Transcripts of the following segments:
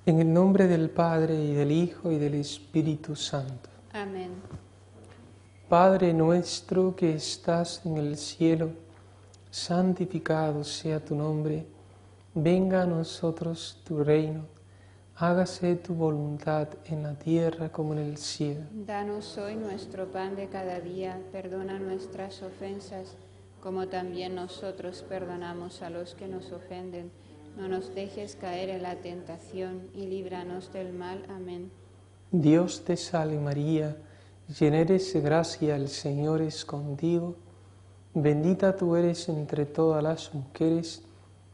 En el nombre del Padre, y del Hijo, y del Espíritu Santo. Amén. Padre nuestro que estás en el cielo, santificado sea tu nombre. Venga a nosotros tu reino. Hágase tu voluntad en la tierra como en el cielo. Danos hoy nuestro pan de cada día. Perdona nuestras ofensas, como también nosotros perdonamos a los que nos ofenden. No nos dejes caer en la tentación y líbranos del mal. Amén. Dios te salve María, llena eres de gracia, el Señor es contigo. Bendita tú eres entre todas las mujeres,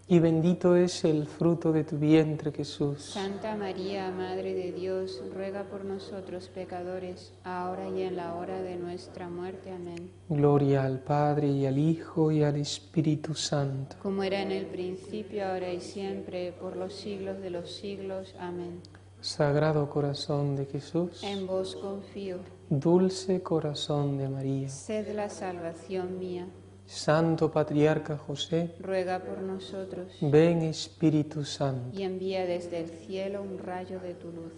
y bendito es el fruto de tu vientre, Jesús. Santa María, Madre de Dios, ruega por nosotros pecadores, ahora y en la hora de nuestra muerte. Amén. Gloria al Padre, y al Hijo, y al Espíritu Santo. Como era en el principio, ahora y siempre, por los siglos de los siglos. Amén. Sagrado corazón de Jesús, En vos confío, dulce corazón de María, sed la salvación mía. Santo Patriarca José, Ruega por nosotros ven Espíritu Santo. y envía desde el cielo un rayo de tu luz.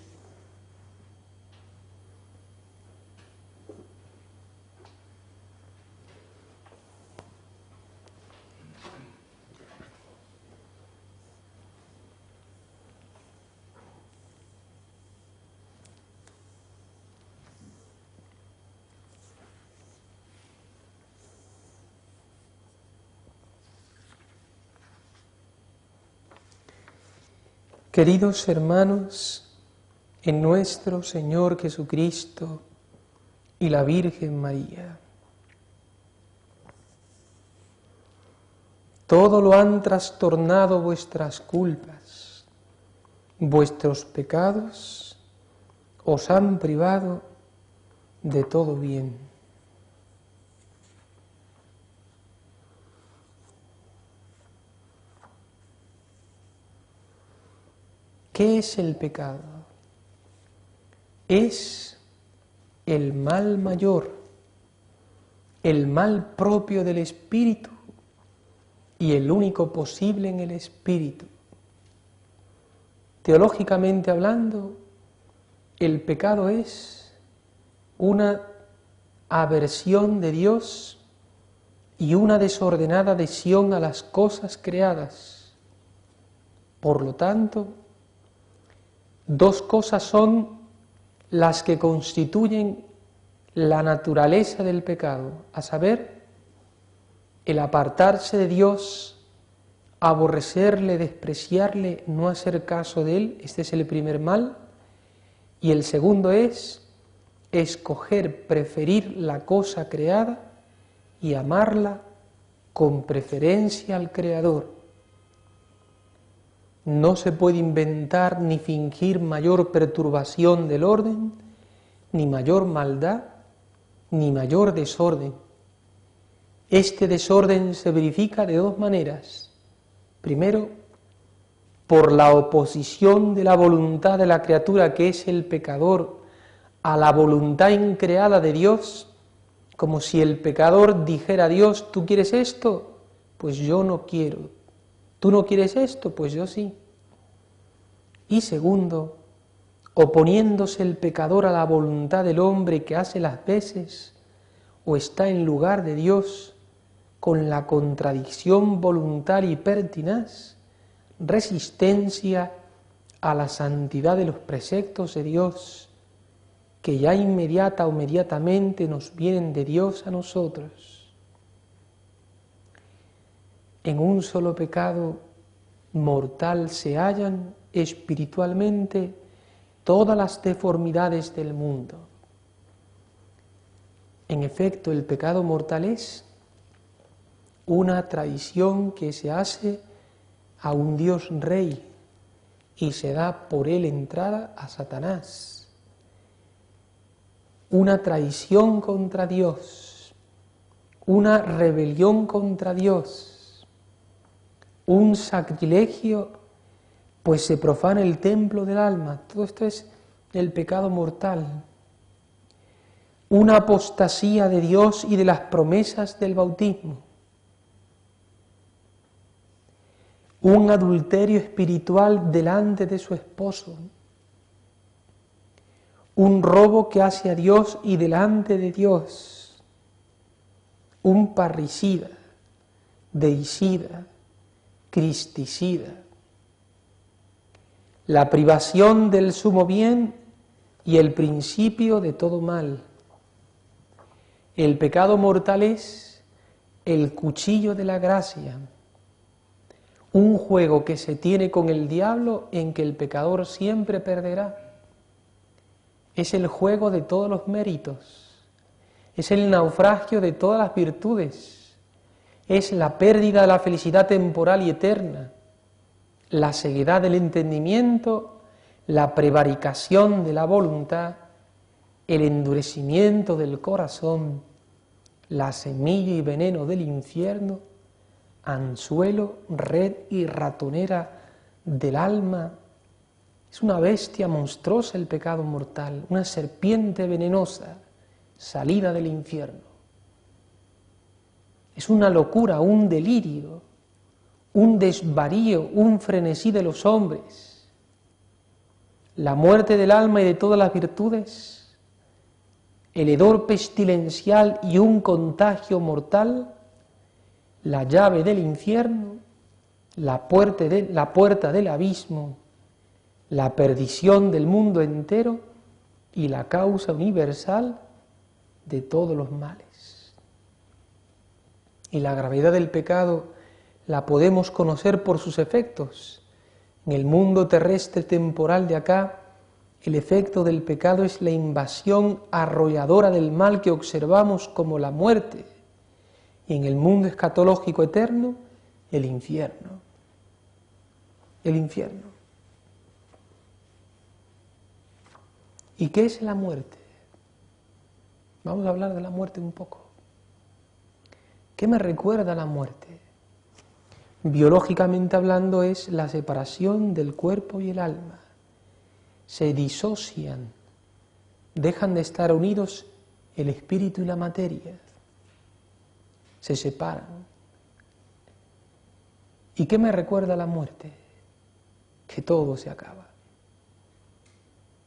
Queridos hermanos, en nuestro Señor Jesucristo y la Virgen María, todo lo han trastornado vuestras culpas, vuestros pecados os han privado de todo bien. ¿Qué es el pecado? Es el mal mayor, el mal propio del espíritu y el único posible en el espíritu. Teológicamente hablando, el pecado es una aversión de Dios y una desordenada adhesión a las cosas creadas. Por lo tanto, dos cosas son las que constituyen la naturaleza del pecado, a saber, el apartarse de Dios, aborrecerle, despreciarle, no hacer caso de Él, este es el primer mal, y el segundo es escoger, preferir la cosa creada y amarla con preferencia al Creador. No se puede inventar ni fingir mayor perturbación del orden, ni mayor maldad, ni mayor desorden. Este desorden se verifica de dos maneras. Primero, por la oposición de la voluntad de la criatura, que es el pecador, a la voluntad increada de Dios, como si el pecador dijera a Dios: ¿tú quieres esto? Pues yo no quiero. ¿Tú no quieres esto? Pues yo sí. Y segundo, oponiéndose el pecador a la voluntad del hombre que hace las veces o está en lugar de Dios, con la contradicción voluntaria y pertinaz, resistencia a la santidad de los preceptos de Dios, que ya inmediata o inmediatamente nos vienen de Dios a nosotros. En un solo pecado mortal se hallan espiritualmente todas las deformidades del mundo. En efecto, el pecado mortal es una traición que se hace a un Dios Rey y se da por él entrada a Satanás. Una traición contra Dios, una rebelión contra Dios, un sacrilegio, pues se profana el templo del alma. Todo esto es el pecado mortal. Una apostasía de Dios y de las promesas del bautismo. un adulterio espiritual delante de su esposo, un robo que hace a Dios y delante de Dios, un parricida, deicida, cristicida, la privación del sumo bien y el principio de todo mal. El pecado mortal es el cuchillo de la gracia, un juego que se tiene con el diablo en que el pecador siempre perderá. Es el juego de todos los méritos, es el naufragio de todas las virtudes, es la pérdida de la felicidad temporal y eterna, la ceguedad del entendimiento, la prevaricación de la voluntad, el endurecimiento del corazón, la semilla y veneno del infierno, anzuelo, red y ratonera del alma. Es una bestia monstruosa el pecado mortal, una serpiente venenosa, salida del infierno. Es una locura, un delirio, un desvarío, un frenesí de los hombres. La muerte del alma y de todas las virtudes, el hedor pestilencial y un contagio mortal, la llave del infierno, la puerta del abismo, la perdición del mundo entero y la causa universal de todos los males. Y la gravedad del pecado la podemos conocer por sus efectos. En el mundo terrestre temporal de acá, el efecto del pecado es la invasión arrolladora del mal que observamos como la muerte. Y en el mundo escatológico eterno, el infierno. El infierno. ¿Y qué es la muerte? Vamos a hablar de la muerte un poco. ¿Qué me recuerda la muerte? Biológicamente hablando es la separación del cuerpo y el alma. Se disocian, dejan de estar unidos el espíritu y la materia. Se separan. ¿Y qué me recuerda la muerte? Que todo se acaba.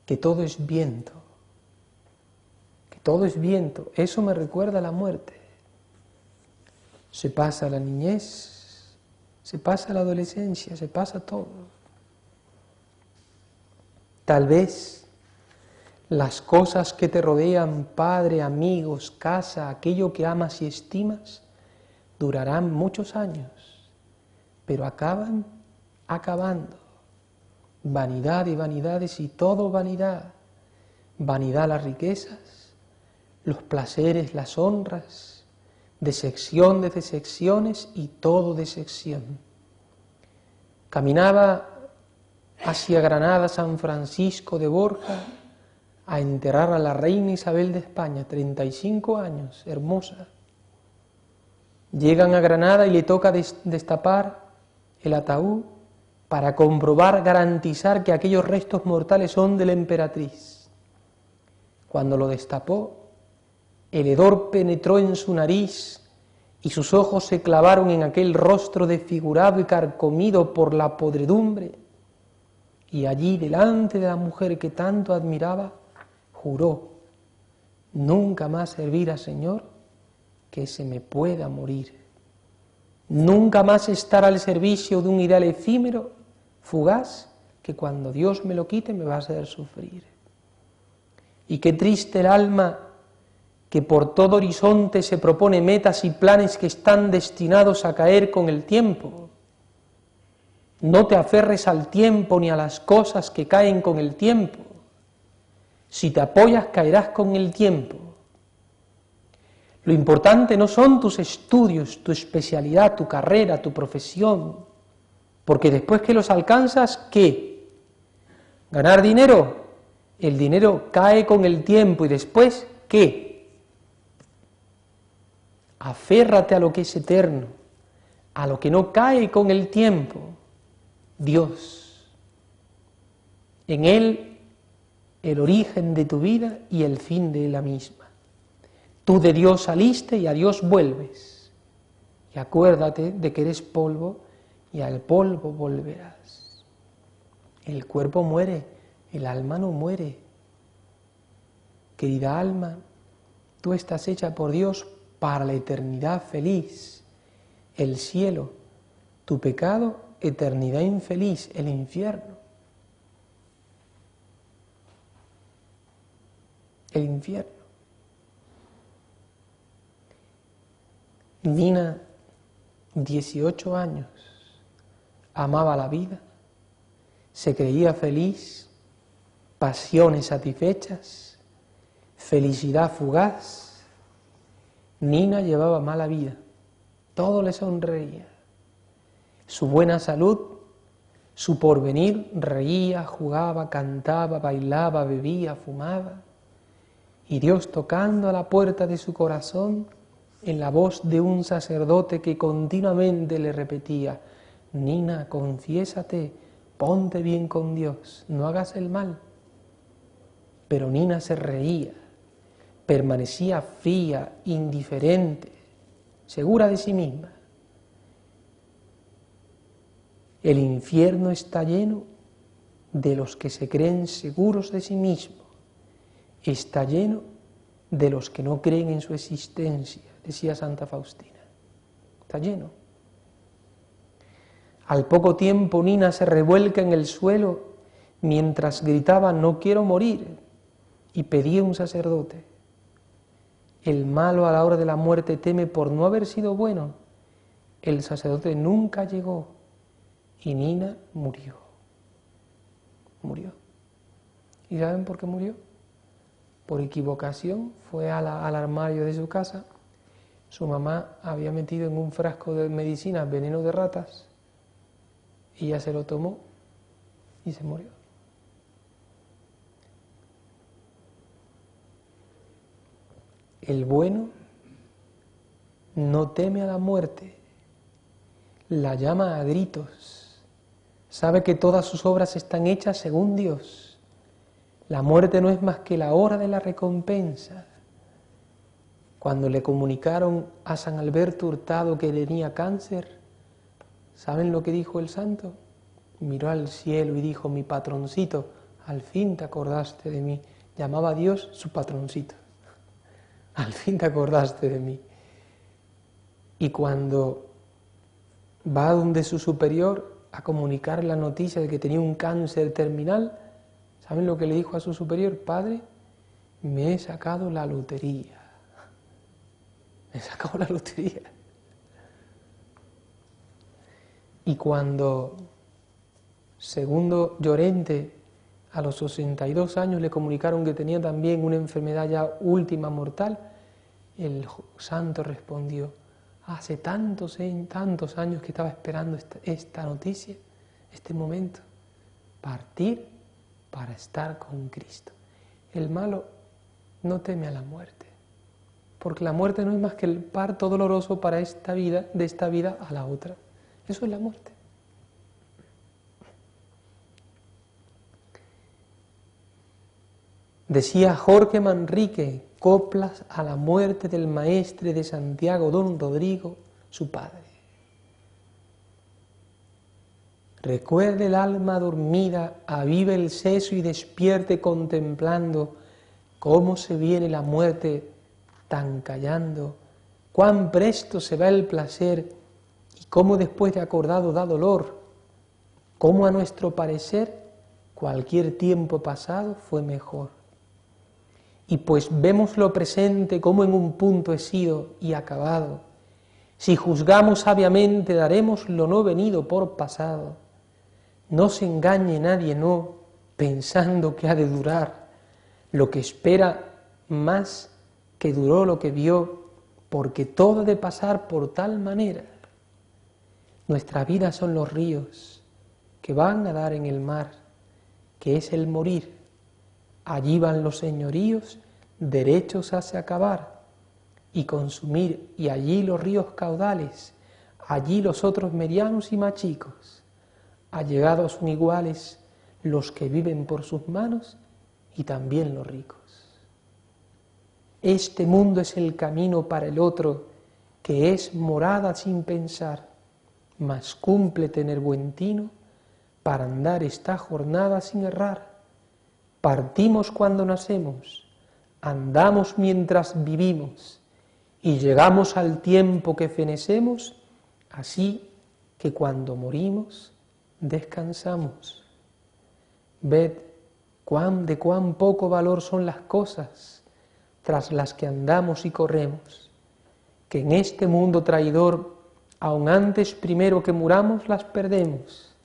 Que todo es viento. Que todo es viento. Eso me recuerda la muerte. Se pasa la niñez, se pasa la adolescencia, se pasa todo. Tal vez las cosas que te rodean, padre, amigos, casa, aquello que amas y estimas, durarán muchos años, pero acaban acabando. Vanidad y vanidades y todo vanidad. Vanidad las riquezas, los placeres, las honras, decepción de decepciones y todo decepción. Caminaba hacia Granada San Francisco de Borja a enterrar a la reina Isabel de España, 35 años, hermosa. Llegan a Granada y le toca destapar el ataúd para comprobar, garantizar que aquellos restos mortales son de la emperatriz. Cuando lo destapó, el hedor penetró en su nariz y sus ojos se clavaron en aquel rostro desfigurado y carcomido por la podredumbre, y allí, delante de la mujer que tanto admiraba, juró: nunca más servir al Señor, que se me pueda morir. Nunca más estar al servicio de un ideal efímero, fugaz, que cuando Dios me lo quite me va a hacer sufrir. Y qué triste el alma que por todo horizonte se propone metas y planes que están destinados a caer con el tiempo. No te aferres al tiempo ni a las cosas que caen con el tiempo. Si te apoyas, caerás con el tiempo. Lo importante no son tus estudios, tu especialidad, tu carrera, tu profesión, porque después que los alcanzas, ¿qué? ¿Ganar dinero? El dinero cae con el tiempo y después, ¿qué? Aférrate a lo que es eterno, a lo que no cae con el tiempo, Dios. En Él el origen de tu vida y el fin de la misma. Tú de Dios saliste y a Dios vuelves. Y acuérdate de que eres polvo y al polvo volverás. El cuerpo muere, el alma no muere. Querida alma, tú estás hecha por Dios para la eternidad feliz, el cielo. Tu pecado, eternidad infeliz, el infierno. El infierno. Nina, 18 años, amaba la vida, se creía feliz, pasiones satisfechas, felicidad fugaz. Nina llevaba mala vida, todo le sonreía. Su buena salud, su porvenir, reía, jugaba, cantaba, bailaba, bebía, fumaba. Y Dios, tocando a la puerta de su corazón, en la voz de un sacerdote que continuamente le repetía: Nina, confiésate, ponte bien con Dios, no hagas el mal. Pero Nina se reía, permanecía fría, indiferente, segura de sí misma. El infierno está lleno de los que se creen seguros de sí mismos, está lleno de los que no creen en su existencia, decía Santa Faustina. Está lleno. Al poco tiempo Nina se revuelca en el suelo mientras gritaba: no quiero morir, y pedía un sacerdote. El malo a la hora de la muerte teme por no haber sido bueno. El sacerdote nunca llegó y Nina murió. Murió. ¿Y saben por qué murió? Por equivocación fue al armario de su casa. Su mamá había metido en un frasco de medicina veneno de ratas y ella se lo tomó y se murió. El bueno no teme a la muerte, la llama a gritos, sabe que todas sus obras están hechas según Dios. La muerte no es más que la hora de la recompensa. Cuando le comunicaron a San Alberto Hurtado que tenía cáncer, ¿saben lo que dijo el santo? Miró al cielo y dijo: mi patroncito, al fin te acordaste de mí. Llamaba a Dios su patroncito. Al fin te acordaste de mí. Y cuando va donde su superior a comunicar la noticia de que tenía un cáncer terminal, ¿saben lo que le dijo a su superior? Padre, me he sacado la lotería. Me he sacado la lotería. Y cuando Segundo Llorente, a los 62 años, le comunicaron que tenía también una enfermedad ya última mortal, el santo respondió: hace tantos años que estaba esperando esta noticia, este momento, partir para estar con Cristo. El malo no teme a la muerte, porque la muerte no es más que el parto doloroso para esta vida, de esta vida a la otra. Eso es la muerte. Decía Jorge Manrique, coplas a la muerte del maestre de Santiago, don Rodrigo, su padre. Recuerde el alma dormida, avive el seso y despierte contemplando cómo se viene la muerte tan callando, cuán presto se va el placer y cómo después de acordado da dolor, cómo a nuestro parecer cualquier tiempo pasado fue mejor. Y pues vemos lo presente como en un punto he sido y acabado. Si juzgamos sabiamente, daremos lo no venido por pasado. No se engañe nadie, no, pensando que ha de durar lo que espera más que duró lo que vio, porque todo ha de pasar por tal manera. Nuestra vida son los ríos que van a dar en el mar, que es el morir. Allí van los señoríos, derechos hace acabar y consumir, y allí los ríos caudales, allí los otros medianos y más chicos. Allegados son iguales los que viven por sus manos y también los ricos. Este mundo es el camino para el otro, que es morada sin pensar. mas cumple tener buen tino para andar esta jornada sin errar. Partimos cuando nacemos, andamos mientras vivimos, y llegamos al tiempo que fenecemos, así que cuando morimos descansamos. Ved de cuán poco valor son las cosas tras las que andamos y corremos, que en este mundo traidor, aun antes primero que muramos, las perdemos.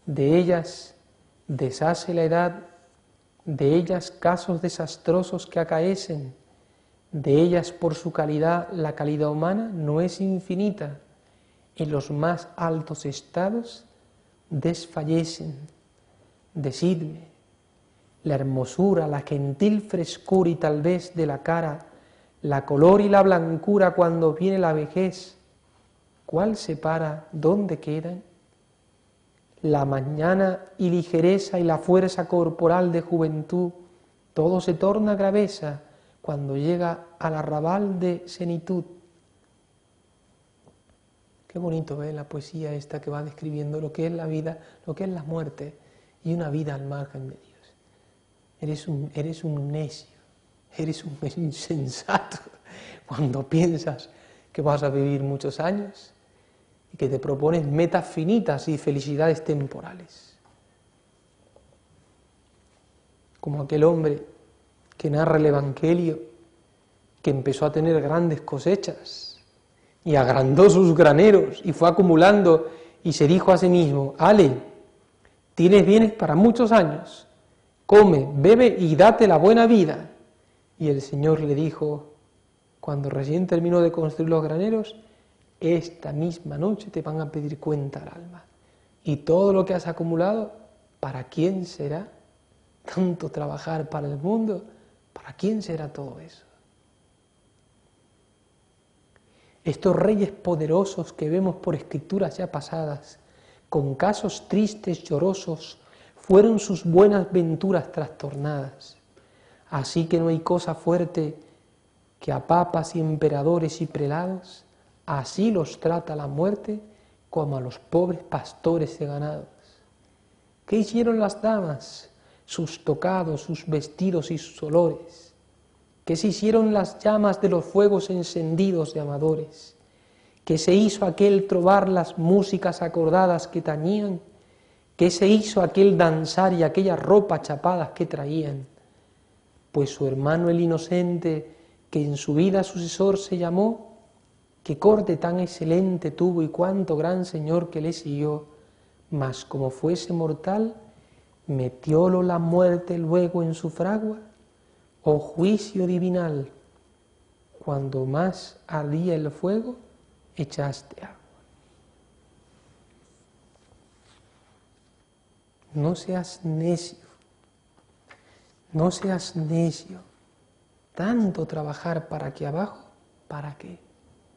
De ellas deshace la edad, de ellas casos desastrosos que acaecen, de ellas por su calidad la calidad humana no es infinita, en los más altos estados desfallecen. Decidme, la hermosura, la gentil frescura y tal vez de la cara, la color y la blancura cuando viene la vejez, ¿cuál separa dónde quedan? La mañana y ligereza y la fuerza corporal de juventud, todo se torna graveza cuando llega al arrabal de senitud. Qué bonito ver la poesía esta que va describiendo lo que es la vida, lo que es la muerte y una vida al margen de Dios. Eres un necio, eres un insensato cuando piensas que vas a vivir muchos años y que te propones metas finitas y felicidades temporales. Como aquel hombre que narra el Evangelio, que empezó a tener grandes cosechas y agrandó sus graneros y fue acumulando y se dijo a sí mismo: Ale, tienes bienes para muchos años, come, bebe y date la buena vida. Y el Señor le dijo, cuando recién terminó de construir los graneros: esta misma noche te van a pedir cuenta al alma. Y todo lo que has acumulado, ¿para quién será? Tanto trabajar para el mundo, ¿para quién será todo eso? Estos reyes poderosos que vemos por escrituras ya pasadas, con casos tristes, llorosos, fueron sus buenas venturas trastornadas. Así que no hay cosa fuerte que a papas y emperadores y prelados, así los trata la muerte como a los pobres pastores de ganados. ¿Qué hicieron las damas? Sus tocados, sus vestidos y sus olores. ¿Qué se hicieron las llamas de los fuegos encendidos de amadores? ¿Qué se hizo aquel trobar las músicas acordadas que tañían? ¿Qué se hizo aquel danzar y aquellas ropas chapadas que traían? Pues su hermano el inocente, que en su vida sucesor se llamó, qué corte tan excelente tuvo y cuánto gran señor que le siguió, mas como fuese mortal, metiólo la muerte luego en su fragua. Oh juicio divinal, cuando más ardía el fuego, echaste agua. No seas necio, no seas necio. Tanto trabajar para aquí abajo, ¿para qué?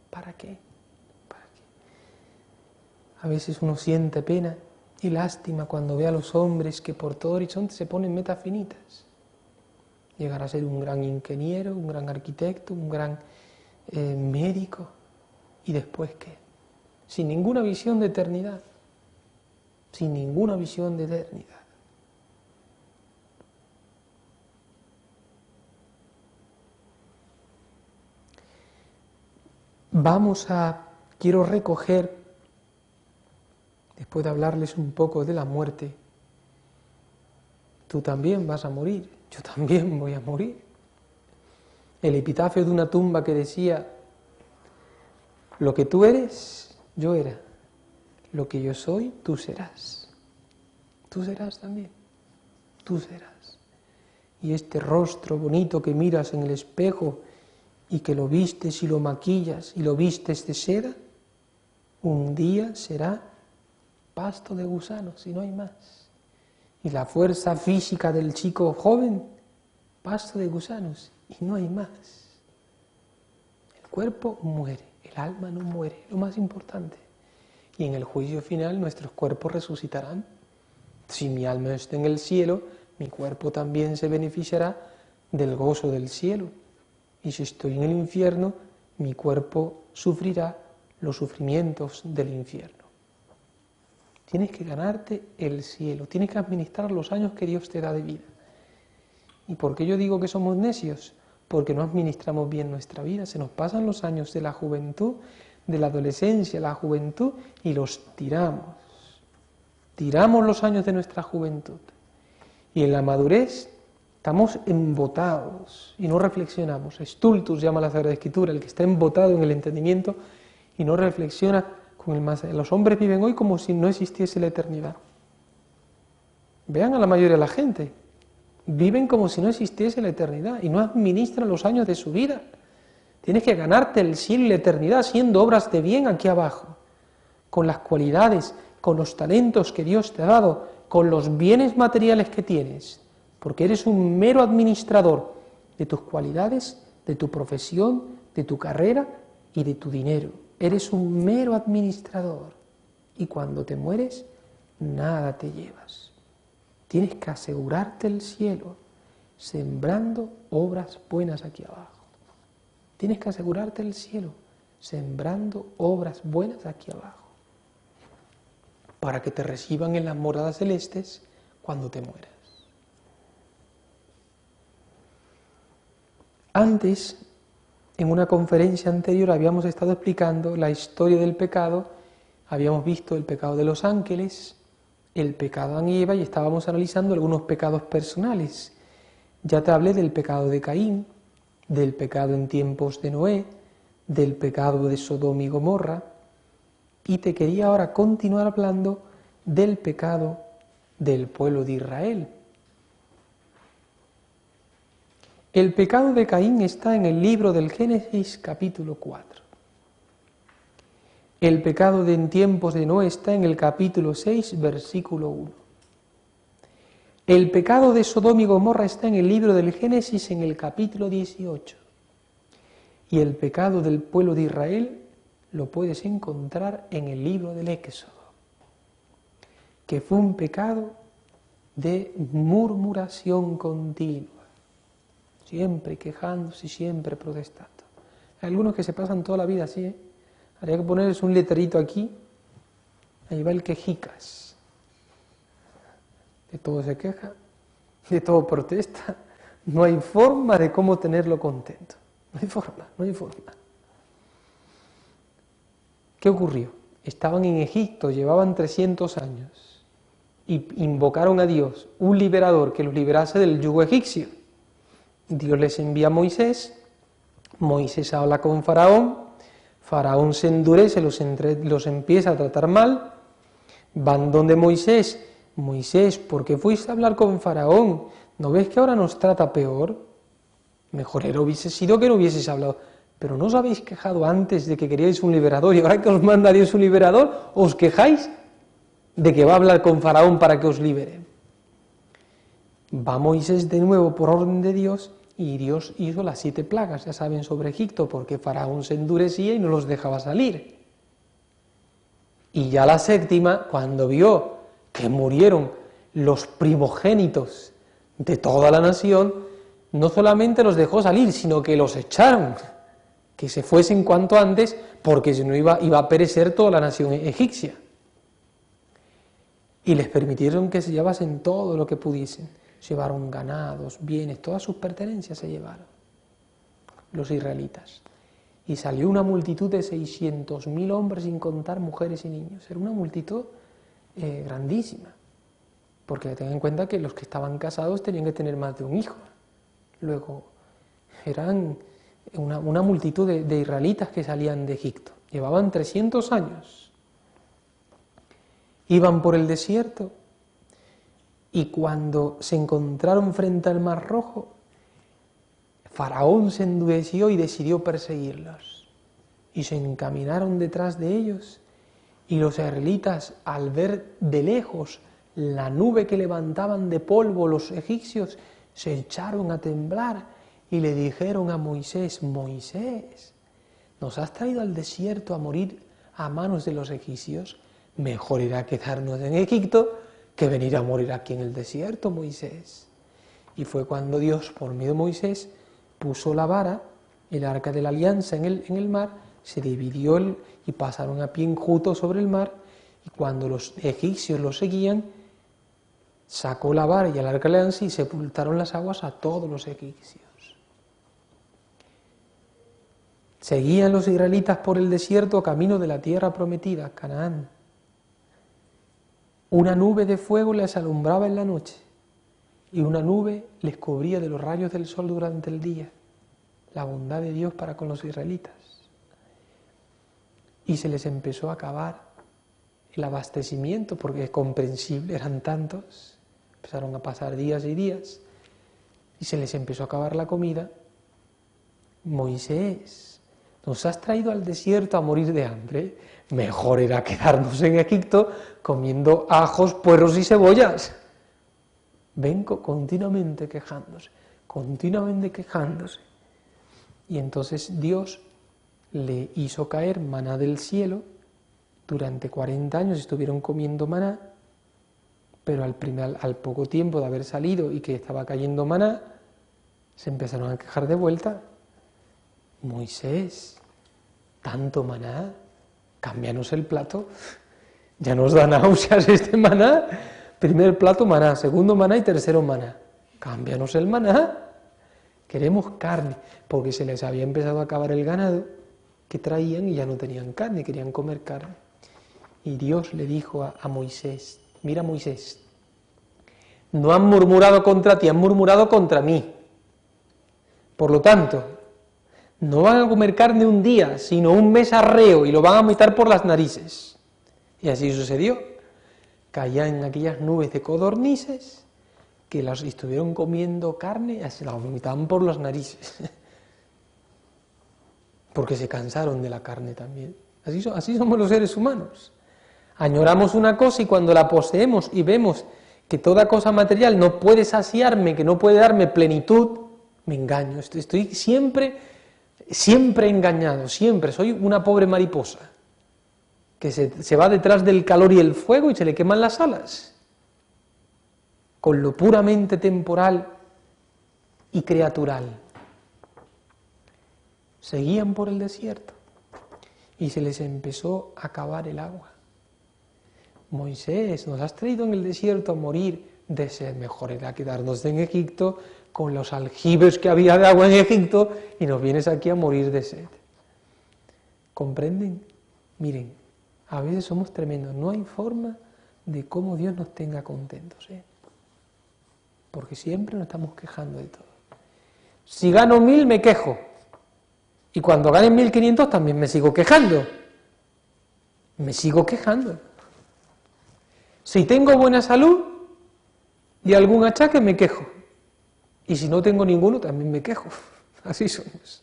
¿Para qué? ¿Para qué? A veces uno siente pena y lástima cuando ve a los hombres que por todo horizonte se ponen metas finitas. Llegar a ser un gran ingeniero, un gran arquitecto, un gran médico. ¿Y después qué? Sin ninguna visión de eternidad. Sin ninguna visión de eternidad. Quiero recoger, después de hablarles un poco de la muerte, tú también vas a morir. Yo también voy a morir. El epitafio de una tumba que decía: lo que tú eres, yo era. Lo que yo soy, tú serás. Tú serás también. Tú serás. Y este rostro bonito que miras en el espejo y que lo vistes y lo maquillas y lo vistes de seda, un día será pasto de gusanos y no hay más. Y la fuerza física del chico joven, pasto de gusanos, y no hay más. El cuerpo muere, el alma no muere, lo más importante. Y en el juicio final nuestros cuerpos resucitarán. Si mi alma está en el cielo, mi cuerpo también se beneficiará del gozo del cielo. Y si estoy en el infierno, mi cuerpo sufrirá los sufrimientos del infierno. Tienes que ganarte el cielo, tienes que administrar los años que Dios te da de vida. ¿Y por qué yo digo que somos necios? Porque no administramos bien nuestra vida, se nos pasan los años de la juventud, de la adolescencia, la juventud, y los tiramos. Tiramos los años de nuestra juventud. Y en la madurez estamos embotados y no reflexionamos. Stultus llama la Sagrada Escritura, el que está embotado en el entendimiento y no reflexiona con el más allá. Los hombres viven hoy como si no existiese la eternidad. Vean a la mayoría de la gente. Viven como si no existiese la eternidad y no administran los años de su vida. Tienes que ganarte el cielo y la eternidad haciendo obras de bien aquí abajo, con las cualidades, con los talentos que Dios te ha dado, con los bienes materiales que tienes, porque eres un mero administrador de tus cualidades, de tu profesión, de tu carrera y de tu dinero. Eres un mero administrador y cuando te mueres, nada te llevas. Tienes que asegurarte el cielo, sembrando obras buenas aquí abajo. Tienes que asegurarte el cielo, sembrando obras buenas aquí abajo, para que te reciban en las moradas celestes cuando te mueras. Antes, en una conferencia anterior, habíamos estado explicando la historia del pecado, habíamos visto el pecado de los ángeles, el pecado de Adán y Eva, y estábamos analizando algunos pecados personales. Ya te hablé del pecado de Caín, del pecado en tiempos de Noé, del pecado de Sodoma y Gomorra, y te quería ahora continuar hablando del pecado del pueblo de Israel. El pecado de Caín está en el libro del Génesis capítulo 4. El pecado de en tiempos de Noé está en el capítulo 6, versículo 1. El pecado de Sodoma y Gomorra está en el libro del Génesis en el capítulo 18. Y el pecado del pueblo de Israel lo puedes encontrar en el libro del Éxodo, que fue un pecado de murmuración continua, siempre quejándose y siempre protestando. Hay algunos que se pasan toda la vida así, Habría que ponerles un letrerito aquí, ahí va el quejicas. De todo se queja, de todo protesta, no hay forma de cómo tenerlo contento. No hay forma. ¿Qué ocurrió? Estaban en Egipto, llevaban 300 años, y invocaron a Dios, un liberador que los liberase del yugo egipcio. Dios les envía a Moisés, Moisés habla con Faraón, Faraón se endurece, los empieza a tratar mal, van donde Moisés, Moisés, ¿por qué fuiste a hablar con Faraón? ¿No ves que ahora nos trata peor? Mejor era hubiese sido que no hubieses hablado. Pero ¿no os habéis quejado antes de que queríais un liberador y ahora que os manda Dios un liberador, os quejáis de que va a hablar con Faraón para que os libere? Va Moisés de nuevo por orden de Dios y Dios hizo las 7 plagas, ya saben, sobre Egipto, porque Faraón se endurecía y no los dejaba salir. Y ya la 7ª, cuando vio que murieron los primogénitos de toda la nación, no solamente los dejó salir, sino que los echaron, que se fuesen cuanto antes, porque si no iba a perecer toda la nación egipcia. Y les permitieron que se llevasen todo lo que pudiesen. Llevaron ganados, bienes, todas sus pertenencias se llevaron los israelitas. Y salió una multitud de 600.000 hombres, sin contar mujeres y niños. Era una multitud grandísima, porque tengan en cuenta que los que estaban casados tenían que tener más de un hijo. Luego, eran una multitud de israelitas que salían de Egipto. Llevaban 300 años. Iban por el desierto y cuando se encontraron frente al Mar Rojo, Faraón se endureció y decidió perseguirlos. Y se encaminaron detrás de ellos y los israelitas, al ver de lejos la nube que levantaban de polvo los egipcios, se echaron a temblar y le dijeron a Moisés: Moisés, ¿nos has traído al desierto a morir a manos de los egipcios? Mejor irá quedarnos en Egipto que venir a morir aquí en el desierto, Moisés. Y fue cuando Dios, por medio de Moisés, puso la vara, el arca de la alianza en el mar, se dividió y pasaron a pie enjuto sobre el mar, Y cuando los egipcios lo seguían, sacó la vara y el arca de la alianza y sepultaron las aguas a todos los egipcios. Seguían los israelitas por el desierto camino de la tierra prometida, Canaán. Una nube de fuego les alumbraba en la noche y una nube les cubría de los rayos del sol durante el día. La bondad de Dios para con los israelitas. Y se les empezó a acabar el abastecimiento, porque es comprensible, eran tantos. Empezaron a pasar días y días y se les empezó a acabar la comida. Moisés, ¿nos has traído al desierto a morir de hambre? Mejor era quedarnos en Egipto comiendo ajos, puerros y cebollas. Ven continuamente quejándose, continuamente quejándose. Y entonces Dios le hizo caer maná del cielo. Durante 40 años estuvieron comiendo maná, pero al poco tiempo de haber salido y que estaba cayendo maná, se empezaron a quejar de vuelta. Moisés, tanto maná, cámbianos el plato, ya nos da náuseas este maná. Primer plato maná, segundo maná y tercero maná. Cámbianos el maná, queremos carne, porque se les había empezado a acabar el ganado que traían y ya no tenían carne, querían comer carne. Y Dios le dijo a Moisés, mira Moisés, no han murmurado contra ti, han murmurado contra mí. Por lo tanto, no van a comer carne un día, sino un mes arreo y lo van a meter por las narices. Y así sucedió. Caían aquellas nubes de codornices que las estuvieron comiendo carne y se la vomitaban por las narices. Porque se cansaron de la carne también. Así somos los seres humanos. Añoramos una cosa y cuando la poseemos y vemos que toda cosa material no puede saciarme, que no puede darme plenitud, me engaño. Estoy siempre engañado, siempre. Soy una pobre mariposa que se va detrás del calor y el fuego y se le queman las alas. Con lo puramente temporal y criatural. Seguían por el desierto y se les empezó a acabar el agua. Moisés, nos has traído en el desierto a morir de sed, mejor era quedarnos en Egipto con los aljibes que había de agua en Egipto y nos vienes aquí a morir de sed. ¿Comprenden? Miren, a veces somos tremendos, no hay forma de cómo Dios nos tenga contentos, porque siempre nos estamos quejando de todo. Si gano 1000 me quejo, y cuando gane 1500 también me sigo quejando. Si tengo buena salud y algún achaque me quejo, y si no tengo ninguno también me quejo. Así somos.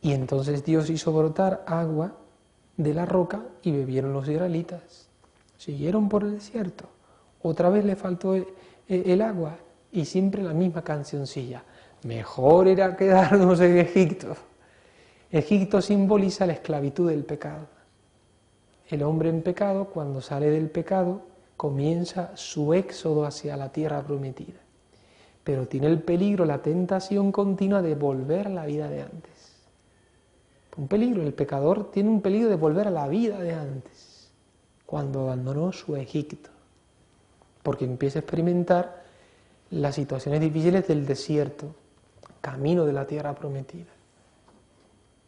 Y entonces Dios hizo brotar agua de la roca y bebieron los israelitas. Siguieron por el desierto. Otra vez le faltó el agua y siempre la misma cancioncilla. Mejor era quedarnos en Egipto. Egipto simboliza la esclavitud del pecado. El hombre en pecado, cuando sale del pecado, comienza su éxodo hacia la tierra prometida. Pero tiene el peligro, la tentación continua de volver a la vida de antes. Un peligro, el pecador tiene un peligro de volver a la vida de antes, cuando abandonó su Egipto, porque empieza a experimentar las situaciones difíciles del desierto, camino de la tierra prometida.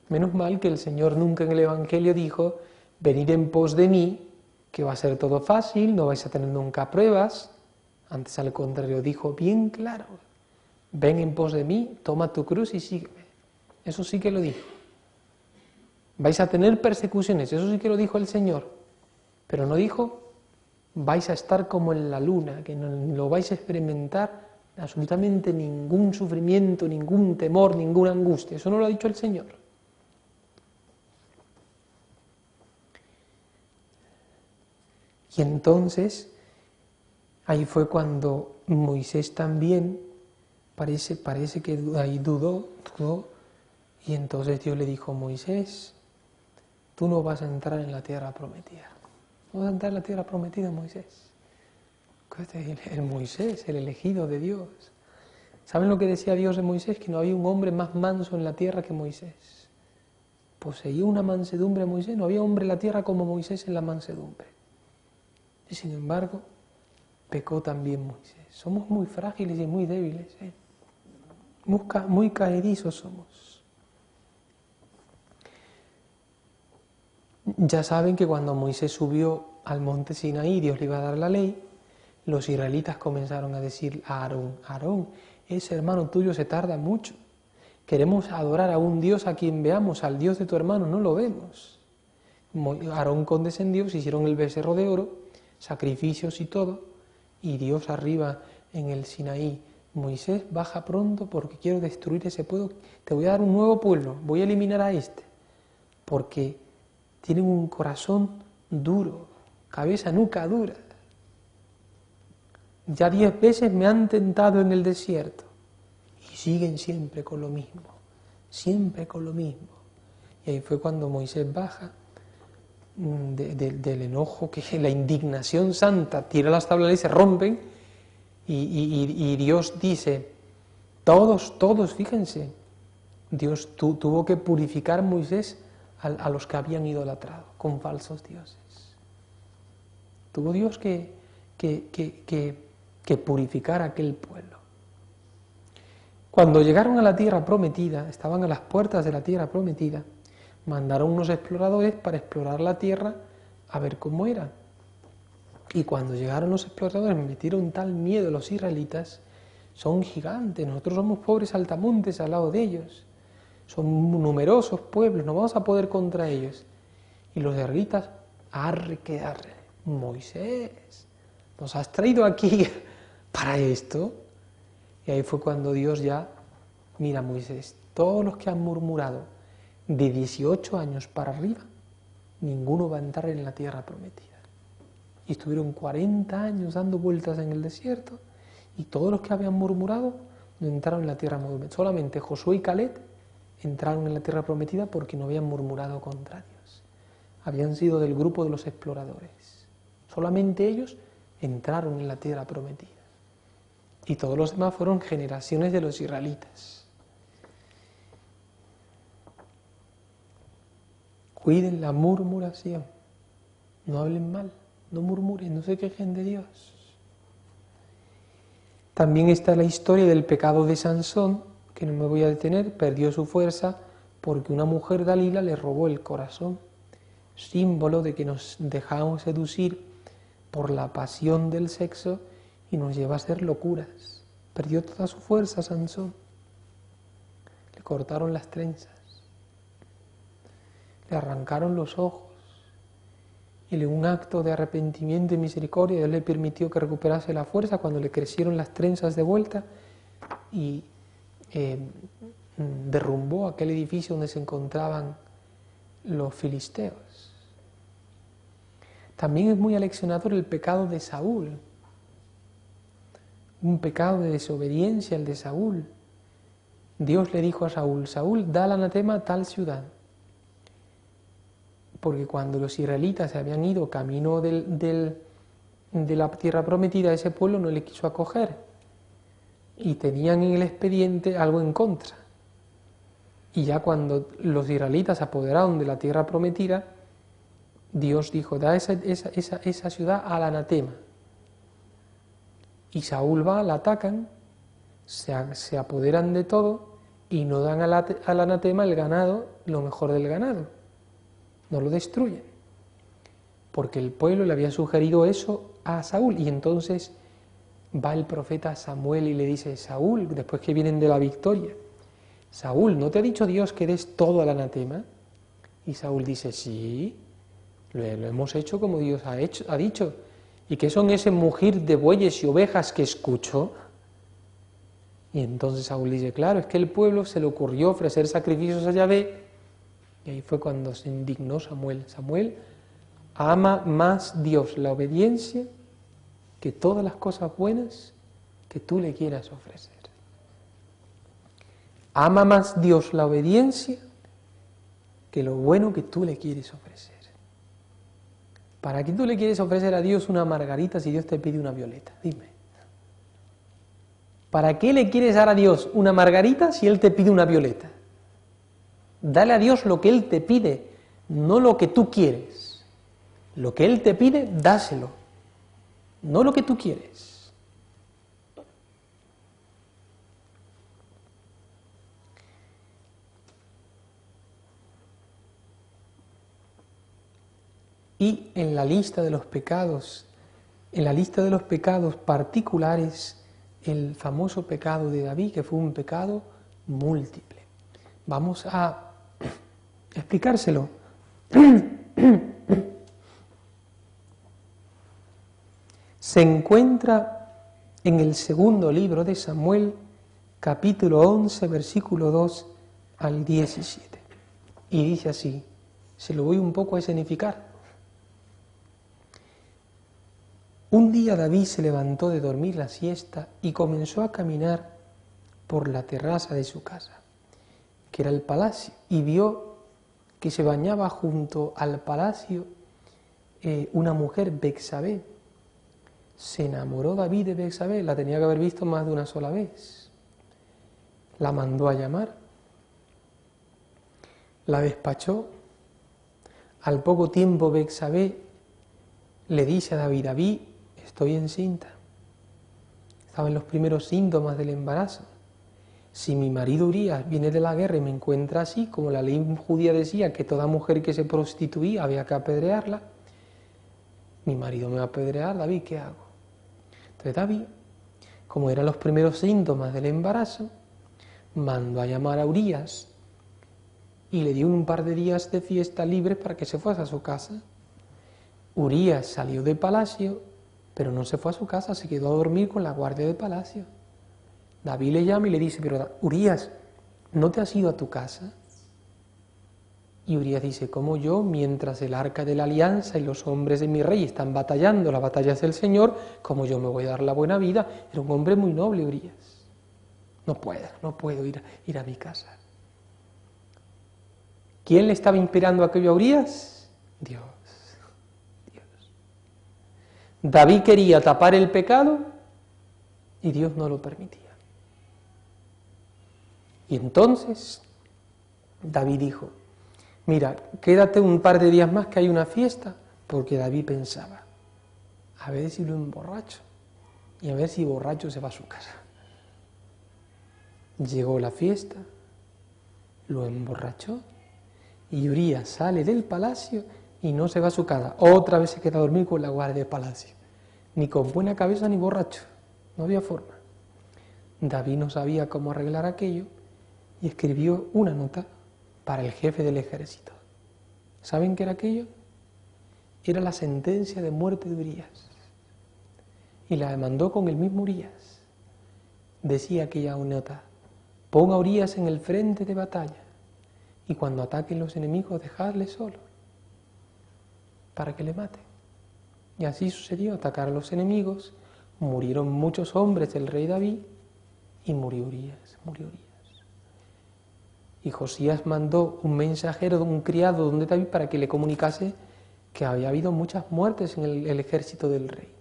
Menos mal que el Señor nunca en el Evangelio dijo, venid en pos de mí, que va a ser todo fácil, no vais a tener nunca pruebas. Antes, al contrario, dijo bien claro, ven en pos de mí, toma tu cruz y sígueme. Eso sí que lo dijo. Vais a tener persecuciones, eso sí que lo dijo el Señor, pero no dijo, vais a estar como en la luna, que no lo vais a experimentar absolutamente ningún sufrimiento, ningún temor, ninguna angustia. Eso no lo ha dicho el Señor. Y entonces, ahí fue cuando Moisés también, parece que ahí dudó, y entonces Dios le dijo, Moisés, tú no vas a entrar en la tierra prometida. No vas a entrar en la tierra prometida, Moisés. El Moisés, el elegido de Dios. ¿Saben lo que decía Dios de Moisés? Que no había un hombre más manso en la tierra que Moisés. poseía una mansedumbre Moisés, no había hombre en la tierra como Moisés en la mansedumbre. Y sin embargo, pecó también Moisés. Somos muy frágiles y muy débiles, muy caedizos somos. Ya saben que cuando Moisés subió al monte Sinaí, Dios le iba a dar la ley, los israelitas comenzaron a decir a Aarón, Aarón, ese hermano tuyo se tarda mucho. Queremos adorar a un Dios a quien veamos, al Dios de tu hermano, no lo vemos. Aarón condescendió, se hicieron el becerro de oro, sacrificios y todo, y Dios arriba en el Sinaí, Moisés, baja pronto porque quiero destruir ese pueblo, te voy a dar un nuevo pueblo, voy a eliminar a este, porque tienen un corazón duro, cabeza, nuca dura. Ya 10 veces me han tentado en el desierto y siguen siempre con lo mismo, siempre con lo mismo. Y ahí fue cuando Moisés baja del enojo, que la indignación santa, tira las tablas y se rompen y Dios dice, todos, fíjense, Dios tuvo que purificar a Moisés a los que habían idolatrado con falsos dioses. Tuvo Dios que purificar a aquel pueblo. Cuando llegaron a la tierra prometida, estaban a las puertas de la tierra prometida, mandaron unos exploradores para explorar la tierra a ver cómo era. Y cuando llegaron los exploradores metieron tal miedo a los israelitas, son gigantes, nosotros somos pobres saltamontes al lado de ellos, son numerosos pueblos, no vamos a poder contra ellos. Y los israelitas, arre que arre, Moisés, nos has traído aquí para esto. Y ahí fue cuando Dios ya, mira Moisés, todos los que han murmurado de 18 años para arriba, ninguno va a entrar en la tierra prometida. Y estuvieron 40 años dando vueltas en el desierto, y todos los que habían murmurado no entraron en la tierra prometida. Solamente Josué y Caleb entraron en la tierra prometida porque no habían murmurado contra Dios. Habían sido del grupo de los exploradores. Solamente ellos entraron en la tierra prometida. Y todos los demás fueron generaciones de los israelitas. Cuiden la murmuración. No hablen mal, no murmuren, no se quejen de Dios. También está la historia del pecado de Sansón, que no me voy a detener, perdió su fuerza porque una mujer Dalila le robó el corazón, símbolo de que nos dejamos seducir por la pasión del sexo y nos lleva a hacer locuras. Perdió toda su fuerza Sansón, le cortaron las trenzas, le arrancaron los ojos, y en un acto de arrepentimiento y misericordia Dios le permitió que recuperase la fuerza cuando le crecieron las trenzas de vuelta y derrumbó aquel edificio donde se encontraban los filisteos. También es muy aleccionador el pecado de Saúl, un pecado de desobediencia el de Saúl. Dios le dijo a Saúl, Saúl, da el anatema a tal ciudad. Porque cuando los israelitas se habían ido camino de la tierra prometida, ese pueblo no le quiso acoger y tenían en el expediente algo en contra. Y ya cuando los israelitas se apoderaron de la tierra prometida, Dios dijo, da esa ciudad al anatema. Y Saúl va, la atacan, se apoderan de todo y no dan al anatema el ganado, lo mejor del ganado. No lo destruyen, porque el pueblo le había sugerido eso a Saúl, y entonces va el profeta Samuel y le dice, Saúl, después que vienen de la victoria, Saúl, ¿no te ha dicho Dios que des todo al anatema? Y Saúl dice, sí, lo hemos hecho como Dios ha dicho. ¿Y qué son ese mugir de bueyes y ovejas que escucho? Y entonces Saúl dice, claro, es que el pueblo se le ocurrió ofrecer sacrificios a Yahvé. Y ahí fue cuando se indignó Samuel. Samuel, ama más Dios la obediencia que todas las cosas buenas que tú le quieras ofrecer. Ama más Dios la obediencia que lo bueno que tú le quieres ofrecer. ¿Para qué tú le quieres ofrecer a Dios una margarita si Dios te pide una violeta? Dime. ¿Para qué le quieres dar a Dios una margarita si Él te pide una violeta? Dale a Dios lo que Él te pide, no lo que tú quieres. Lo que Él te pide, dáselo, no lo que tú quieres. Y en la lista de los pecados, particulares, el famoso pecado de David, que fue un pecado múltiple. Vamos a explicárselo. Se encuentra en el segundo libro de Samuel, capítulo 11, versículo 2 al 17. Y dice así, se lo voy un poco a escenificar. Un día David se levantó de dormir la siesta y comenzó a caminar por la terraza de su casa, que era el palacio, y vio que se bañaba junto al palacio una mujer, Betsabé. Se enamoró David de Betsabé, la tenía que haber visto más de una sola vez. La mandó a llamar, la despachó. Al poco tiempo Betsabé le dice a David, David, estoy encinta. Estaba en los primeros síntomas del embarazo. Si mi marido Urías viene de la guerra y me encuentra así, como la ley judía decía que toda mujer que se prostituía había que apedrearla, mi marido me va a apedrear, David, ¿qué hago? Entonces David, como eran los primeros síntomas del embarazo, mandó a llamar a Urías y le dio un par de días de fiesta libres para que se fuese a su casa. Urías salió del palacio, pero no se fue a su casa, se quedó a dormir con la guardia de palacio. David le llama y le dice, pero Urías, ¿no te has ido a tu casa? Y Urías dice, ¿cómo yo, mientras el arca de la alianza y los hombres de mi rey están batallando, la batalla es del Señor, cómo yo me voy a dar la buena vida? Era un hombre muy noble, Urías. No puedo ir a mi casa. ¿Quién le estaba inspirando aquello a Urías? Dios. David quería tapar el pecado y Dios no lo permitía. Y entonces David dijo, mira, quédate un par de días más que hay una fiesta, porque David pensaba, a ver si lo emborracho y a ver si borracho se va a su casa. Llegó la fiesta, lo emborrachó y Urías sale del palacio y no se va a su casa. Otra vez se queda a dormir con la guardia del palacio. Ni con buena cabeza ni borracho. No había forma. David no sabía cómo arreglar aquello y escribió una nota para el jefe del ejército. ¿Saben qué era aquello? Era la sentencia de muerte de Urías. Y la demandó con el mismo Urías. Decía aquella nota, ponga a Urías en el frente de batalla y cuando ataquen los enemigos dejadle solo para que le maten. Y así sucedió, atacaron a los enemigos, murieron muchos hombres del rey David y murió Urías. Y Josías mandó un mensajero, un criado donde David para que le comunicase que había habido muchas muertes en el ejército del rey.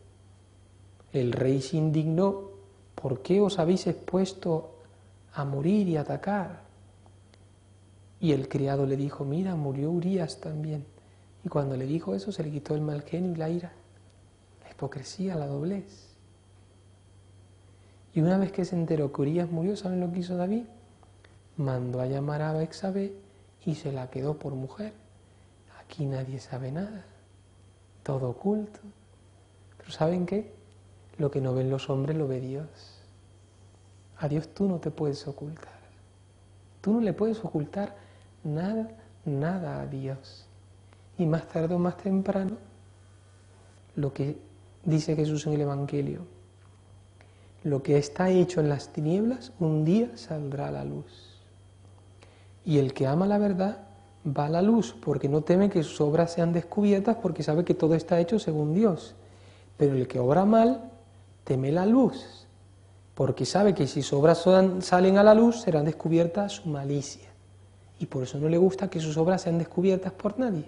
El rey se indignó, ¿por qué os habéis expuesto a morir y atacar? Y el criado le dijo, mira, murió Urías también. Y cuando le dijo eso se le quitó el mal genio y la ira, la hipocresía, la doblez. Y una vez que se enteró que Urías murió, ¿saben lo que hizo David? Mandó a llamar a Betsabé y se la quedó por mujer. Aquí nadie sabe nada, todo oculto. Pero ¿saben qué? Lo que no ven los hombres lo ve Dios. A Dios tú no te puedes ocultar. Tú no le puedes ocultar nada a Dios. Y más tarde o más temprano, lo que dice Jesús en el Evangelio, lo que está hecho en las tinieblas, un día saldrá a la luz. Y el que ama la verdad va a la luz, porque no teme que sus obras sean descubiertas, porque sabe que todo está hecho según Dios. Pero el que obra mal, teme la luz, porque sabe que si sus obras salen a la luz, serán descubiertas su malicia. Y por eso no le gusta que sus obras sean descubiertas por nadie,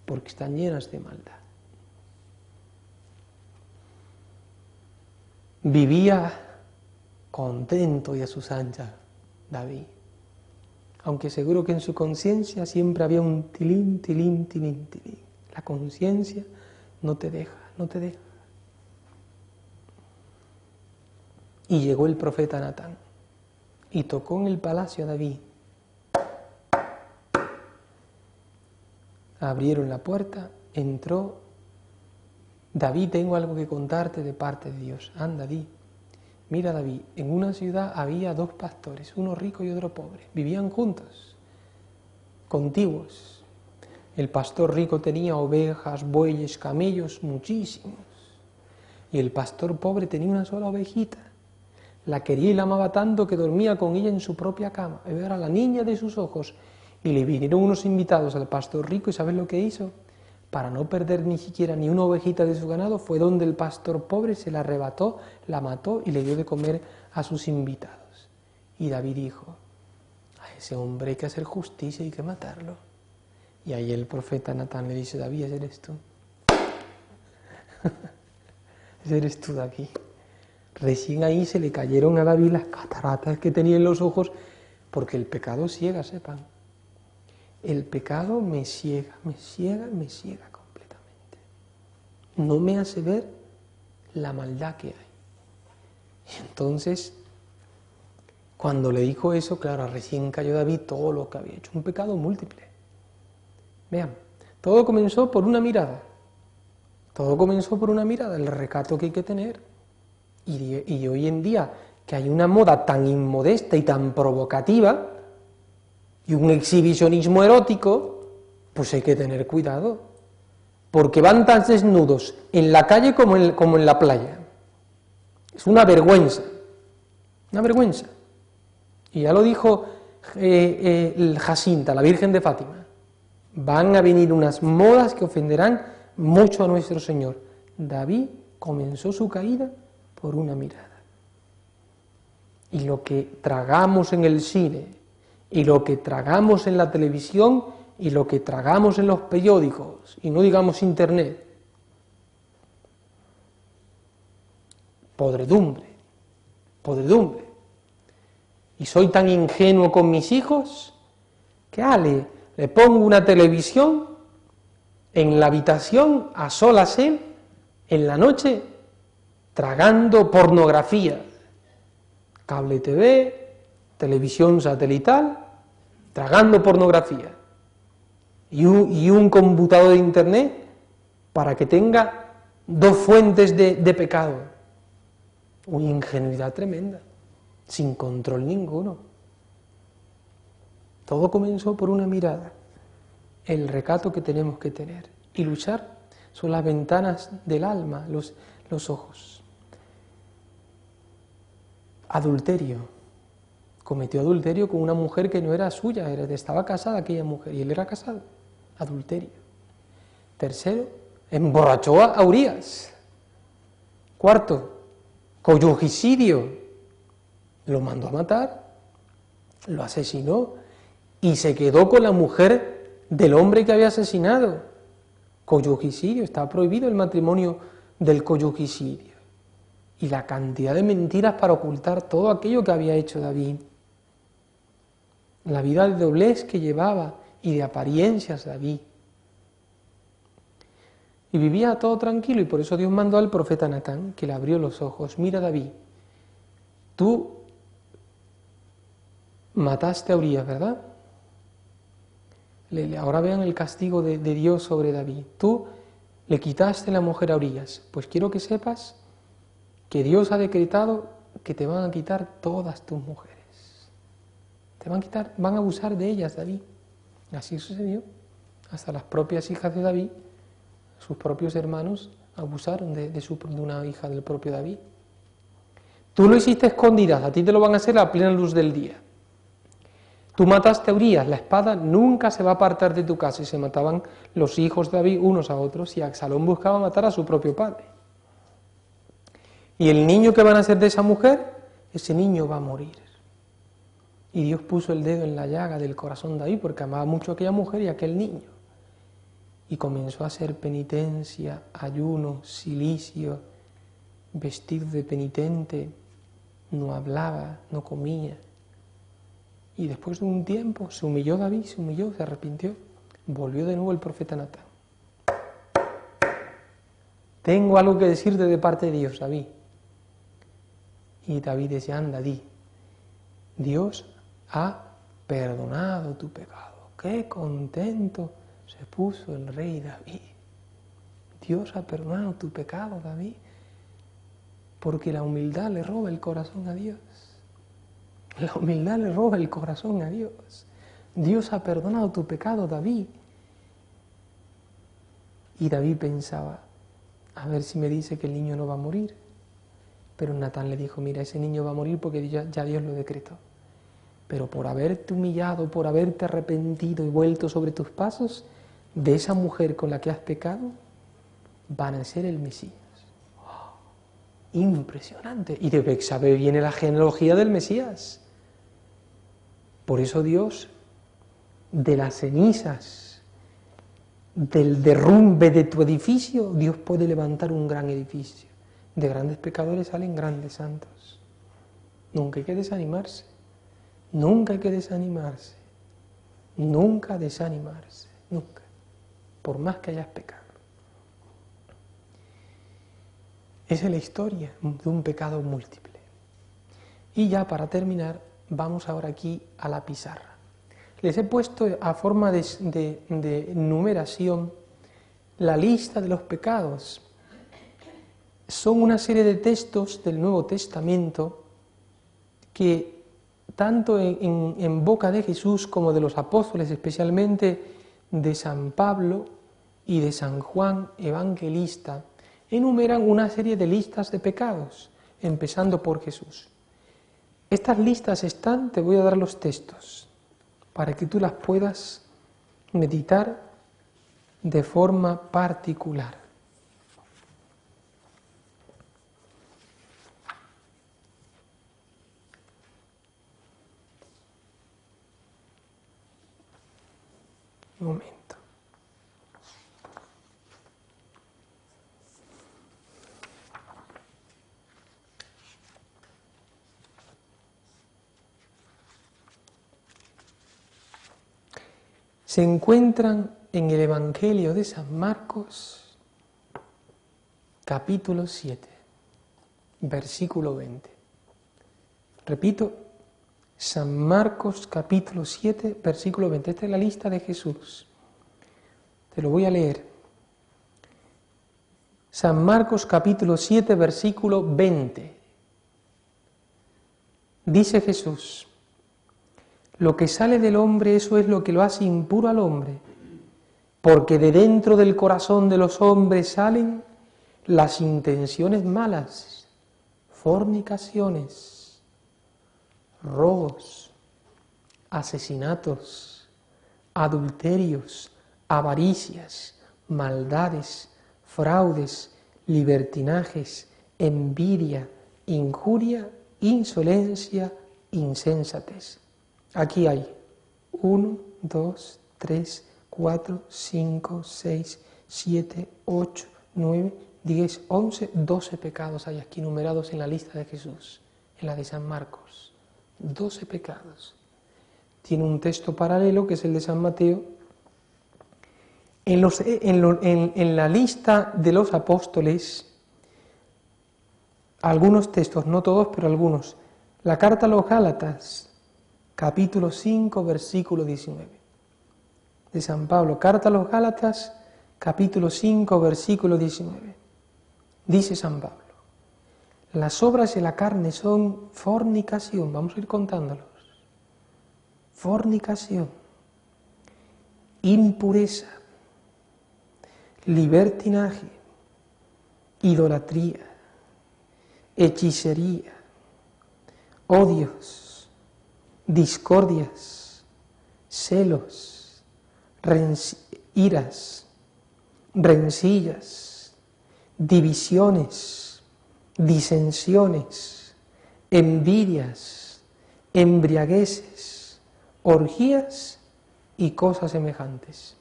porque están llenas de maldad. Vivía contento y a sus anchas David. aunque seguro que en su conciencia siempre había un tilín, tilín, tilín, tilín. La conciencia no te deja, no te deja. Y llegó el profeta Natán y tocó en el palacio a David. Abrieron la puerta, entró. David, tengo algo que contarte de parte de Dios. Anda, di. Mira, David, en una ciudad había 2 pastores, uno rico y otro pobre. Vivían juntos, contiguos. El pastor rico tenía ovejas, bueyes, camellos, muchísimos. Y el pastor pobre tenía una sola ovejita. La quería y la amaba tanto que dormía con ella en su propia cama. Era la niña de sus ojos. Y le vinieron unos invitados al pastor rico y ¿sabes lo que hizo? Para no perder ni siquiera ni una ovejita de su ganado, fue donde el pastor pobre se la arrebató, la mató y le dio de comer a sus invitados. Y David dijo, a ese hombre hay que hacer justicia y hay que matarlo. Y ahí el profeta Natán le dice, David, ese eres tú. Ese eres tú, David. Recién ahí se le cayeron a David las cataratas que tenía en los ojos, porque el pecado ciega, sepan. El pecado me ciega, me ciega, me ciega completamente. No me hace ver la maldad que hay. Y entonces, cuando le dijo eso, claro, recién cayó David todo lo que había hecho. Un pecado múltiple. Vean, todo comenzó por una mirada. Todo comenzó por una mirada, el recato que hay que tener. Y hoy en día, que hay una moda tan inmodesta y tan provocativa, y un exhibicionismo erótico, pues hay que tener cuidado, porque van tan desnudos en la calle como en la playa. Es una vergüenza, una vergüenza. Y ya lo dijo Jacinta, la Virgen de Fátima, van a venir unas modas que ofenderán mucho a nuestro Señor. David comenzó su caída por una mirada. Y lo que tragamos en el cine, y lo que tragamos en la televisión, y lo que tragamos en los periódicos, y no digamos internet, podredumbre, podredumbre. Y soy tan ingenuo con mis hijos, que le pongo una televisión en la habitación, a solas él, en la noche, tragando pornografía, cable TV, televisión satelital, tragando pornografía, y un computador de internet para que tenga 2 fuentes de pecado. Una ingenuidad tremenda, sin control ninguno. Todo comenzó por una mirada, el recato que tenemos que tener, y luchar son las ventanas del alma, los ojos. Adulterio. Cometió adulterio con una mujer que no era suya, estaba casada aquella mujer, y él era casado. Adulterio. Tercero, emborrachó a Urías. Cuarto, coyugicidio. Lo mandó a matar, lo asesinó, y se quedó con la mujer del hombre que había asesinado. Coyugicidio, está prohibido el matrimonio del coyugicidio. Y la cantidad de mentiras para ocultar todo aquello que había hecho David. La vida de doblez que llevaba y de apariencias David. Y vivía todo tranquilo, y por eso Dios mandó al profeta Natán, que le abrió los ojos. Mira, David, tú mataste a Urías, ¿verdad? Ahora vean el castigo de Dios sobre David. Tú le quitaste la mujer a Urías. Pues quiero que sepas que Dios ha decretado que te van a quitar todas tus mujeres. Te van a quitar, van a abusar de ellas, David. Así sucedió. Hasta las propias hijas de David, sus propios hermanos, abusaron de una hija del propio David. Tú lo hiciste escondidas, a ti te lo van a hacer a plena luz del día. Tú mataste a Urías, la espada nunca se va a apartar de tu casa, y se mataban los hijos de David unos a otros, y Absalón buscaba matar a su propio padre. Y el niño que van a ser de esa mujer, ese niño va a morir. Y Dios puso el dedo en la llaga del corazón de David, porque amaba mucho a aquella mujer y a aquel niño. Y comenzó a hacer penitencia, ayuno, cilicio, vestido de penitente, no hablaba, no comía. Y después de un tiempo se humilló David, se arrepintió. Volvió de nuevo el profeta Natán. Tengo algo que decirte de parte de Dios, David. Y David decía, anda, di. Dios ha perdonado tu pecado. Qué contento se puso el rey David. Dios ha perdonado tu pecado, David. Porque la humildad le roba el corazón a Dios. La humildad le roba el corazón a Dios. Dios ha perdonado tu pecado, David. Y David pensaba, a ver si me dice que el niño no va a morir. Pero Natán le dijo, mira, ese niño va a morir porque ya Dios lo decretó. Pero por haberte humillado, por haberte arrepentido y vuelto sobre tus pasos, de esa mujer con la que has pecado, van a ser el Mesías. ¡Oh! Impresionante. Y de Betsabé viene la genealogía del Mesías. Por eso Dios, de las cenizas, del derrumbe de tu edificio, Dios puede levantar un gran edificio. De grandes pecadores salen grandes santos. Nunca hay que desanimarse. Nunca hay que desanimarse. Nunca desanimarse. Nunca. Por más que hayas pecado. Esa es la historia de un pecado múltiple. Y ya para terminar, vamos ahora aquí a la pizarra. Les he puesto a forma de numeración la lista de los pecados. Son una serie de textos del Nuevo Testamento que tanto en boca de Jesús como de los apóstoles, especialmente de San Pablo y de San Juan Evangelista, enumeran una serie de listas de pecados, empezando por Jesús. Estas listas están, te voy a dar los textos, para que tú las puedas meditar de forma particular. Un momento. Se encuentran en el Evangelio de San Marcos, capítulo 7, versículo 20. Repito, San Marcos, capítulo 7, versículo 20. Esta es la lista de Jesús. Te lo voy a leer. San Marcos, capítulo 7, versículo 20. Dice Jesús: lo que sale del hombre, eso es lo que lo hace impuro al hombre, porque de dentro del corazón de los hombres salen las intenciones malas, fornicaciones, robos, asesinatos, adulterios, avaricias, maldades, fraudes, libertinajes, envidia, injuria, insolencia, insensatez. Aquí hay 1, 2, 3, 4, 5, 6, 7, 8, 9, 10, 11, 12 pecados hay aquí numerados en la lista de Jesús, en la de San Marcos. 12 pecados. Tiene un texto paralelo que es el de San Mateo. En la lista de los apóstoles, algunos textos, no todos, pero algunos. La carta a los Gálatas, capítulo 5, versículo 19. De San Pablo, carta a los Gálatas, capítulo 5, versículo 19. Dice San Pablo: las obras de la carne son fornicación, vamos a ir contándolos. Fornicación, impureza, libertinaje, idolatría, hechicería, odios, discordias, celos, iras, rencillas, divisiones, disensiones, envidias, embriagueces, orgías y cosas semejantes.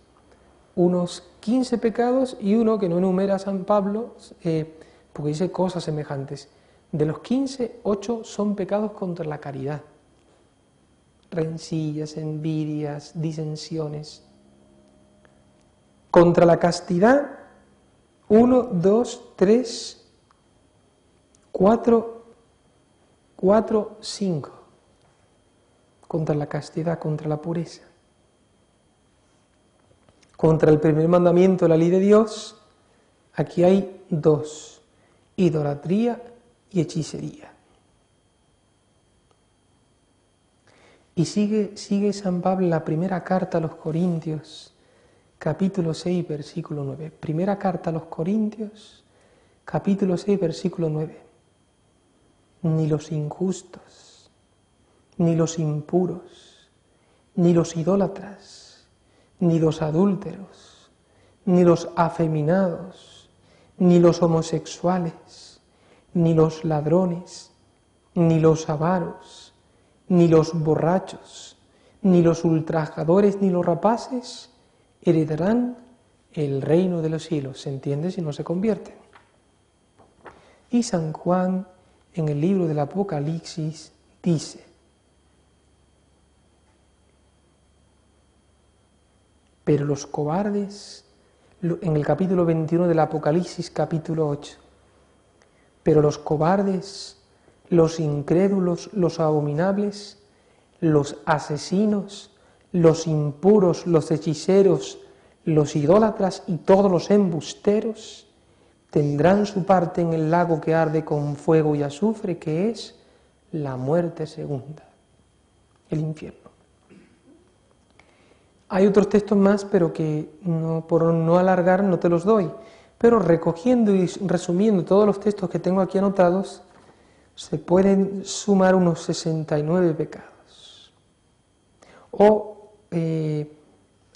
Unos 15 pecados y uno que no enumera San Pablo, porque dice cosas semejantes. De los 15, 8 son pecados contra la caridad. rencillas, envidias, disensiones. Contra la castidad, 1, 2, 3, 4, 5. Contra la castidad, contra la pureza. Contra el primer mandamiento de la ley de Dios, aquí hay 2, idolatría y hechicería. Y sigue San Pablo en la primera carta a los Corintios, capítulo 6, versículo 9. Primera carta a los Corintios, capítulo 6, versículo 9. Ni los injustos, ni los impuros, ni los idólatras, ni los adúlteros, ni los afeminados, ni los homosexuales, ni los ladrones, ni los avaros, ni los borrachos, ni los ultrajadores, ni los rapaces heredarán el reino de los cielos. ¿Se entiende si no se convierten? Y San Juan, en el libro del Apocalipsis, dice: pero los cobardes, en el capítulo 21 del Apocalipsis, capítulo 8, pero los cobardes, los incrédulos, los abominables, los asesinos, los impuros, los hechiceros, los idólatras y todos los embusteros tendrán su parte en el lago que arde con fuego y azufre, que es la muerte segunda, el infierno. Hay otros textos más, pero que por no alargar no te los doy, pero recogiendo y resumiendo todos los textos que tengo aquí anotados, se pueden sumar unos 69 pecados. O,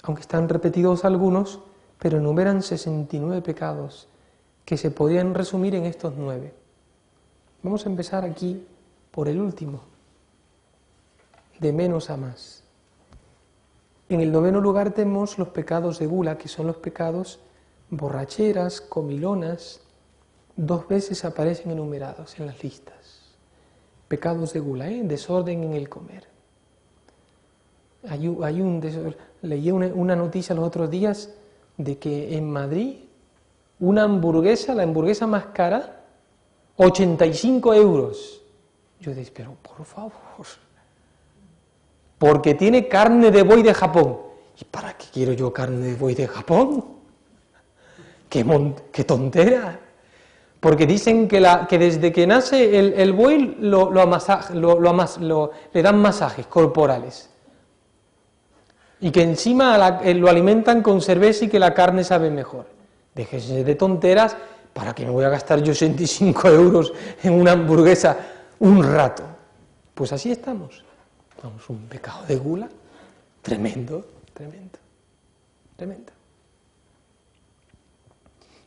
aunque están repetidos algunos, pero enumeran 69 pecados que se podrían resumir en estos 9. Vamos a empezar aquí por el último, de menos a más. En el 9º lugar tenemos los pecados de gula, que son los pecados borracheras, comilonas, 2 veces aparecen enumerados en las listas. Pecados de gula, desorden en el comer. Leí una noticia los otros días de que en Madrid una hamburguesa, la hamburguesa más cara, 85 euros. Yo dije, pero por favor, porque tiene carne de buey de Japón. ¿Y para qué quiero yo carne de buey de Japón? ¡Qué tontera! Porque dicen que desde que nace el buey le dan masajes corporales. Y que encima lo alimentan con cerveza y que la carne sabe mejor. Déjese de tonteras, ¿para qué me voy a gastar yo 65 euros en una hamburguesa un rato? Pues así estamos. Vamos, un pecado de gula tremendo, tremendo, tremendo.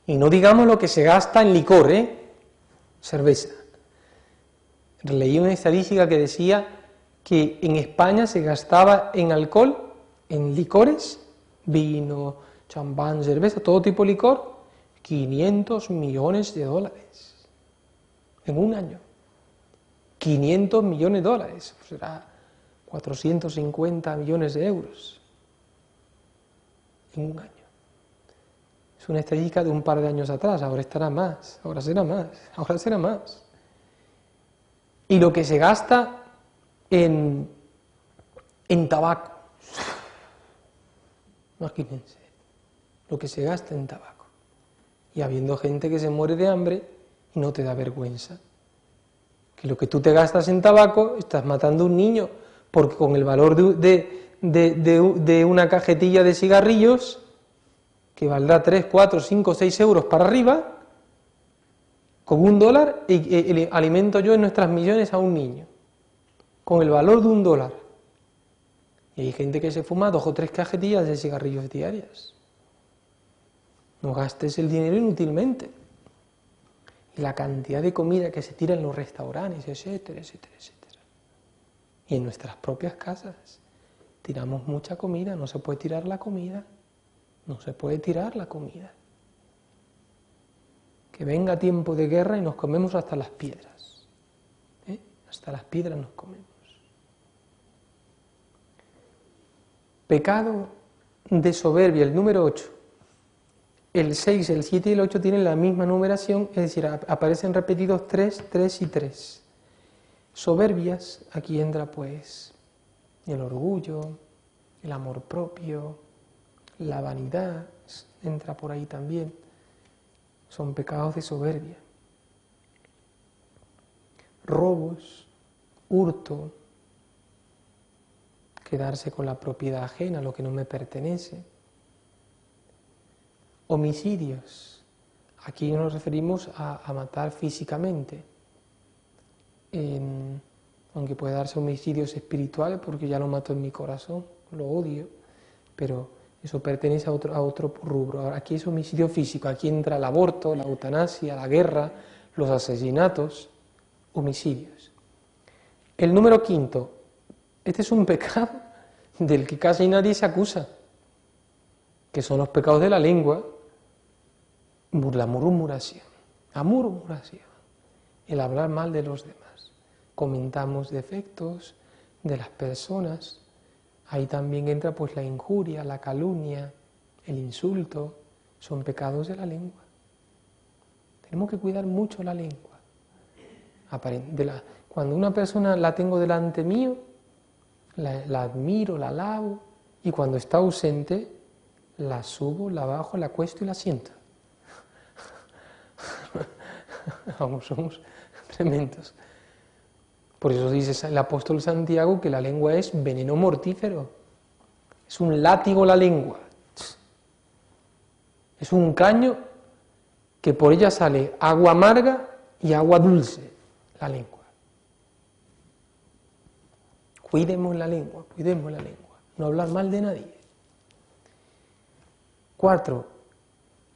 Y no digamos lo que se gasta en licor, cerveza. Leí una estadística que decía que en España se gastaba en alcohol, en licores, vino, champán, cerveza, todo tipo de licor, 500 millones de dólares en un año. 500 millones de dólares, será 450 millones de euros en un año. Es una estadística de un par de años atrás, ahora estará más, ahora será más, ahora será más. Y lo que se gasta en tabaco, imagínense, lo que se gasta en tabaco. Y habiendo gente que se muere de hambre y no te da vergüenza. Que lo que tú te gastas en tabaco, estás matando a un niño, porque con el valor de una cajetilla de cigarrillos, que valdrá 3, 4, 5, 6 euros para arriba, con $1 alimento yo en nuestras millones a un niño, con el valor de $1. Y hay gente que se fuma 2 o 3 cajetillas de cigarrillos diarias. No gastes el dinero inútilmente. Y la cantidad de comida que se tira en los restaurantes, etcétera, etcétera, etcétera. Y en nuestras propias casas tiramos mucha comida, no se puede tirar la comida. No se puede tirar la comida. Que venga tiempo de guerra y nos comemos hasta las piedras. Hasta las piedras nos comemos. Pecado de soberbia, el número 8. El 6, el 7 y el 8 tienen la misma numeración, es decir, aparecen repetidos 3, 3 y 3. Soberbias, aquí entra pues el orgullo, el amor propio, la vanidad, entra por ahí también. Son pecados de soberbia. Robos, hurto, quedarse con la propiedad ajena, lo que no me pertenece. Homicidios, aquí nos referimos a matar físicamente, aunque puede darse homicidios espirituales porque ya lo mato en mi corazón, lo odio, pero eso pertenece a otro rubro. Ahora, aquí es homicidio físico, aquí entra el aborto, la eutanasia, la guerra, los asesinatos, homicidios. El número 5, este es un pecado del que casi nadie se acusa, que son los pecados de la lengua, la murmuración, el hablar mal de los demás. Comentamos defectos de las personas, ahí también entra pues la injuria, la calumnia, el insulto, son pecados de la lengua. Tenemos que cuidar mucho la lengua. Cuando una persona la tengo delante mío, la admiro, la alabo, y cuando está ausente, la subo, la bajo, la acuesto y la siento. Vamos, somos tremendos. Por eso dice el apóstol Santiago que la lengua es veneno mortífero. Es un látigo la lengua. Es un caño que por ella sale agua amarga y agua dulce, la lengua. Cuidemos la lengua, no hablar mal de nadie. 4.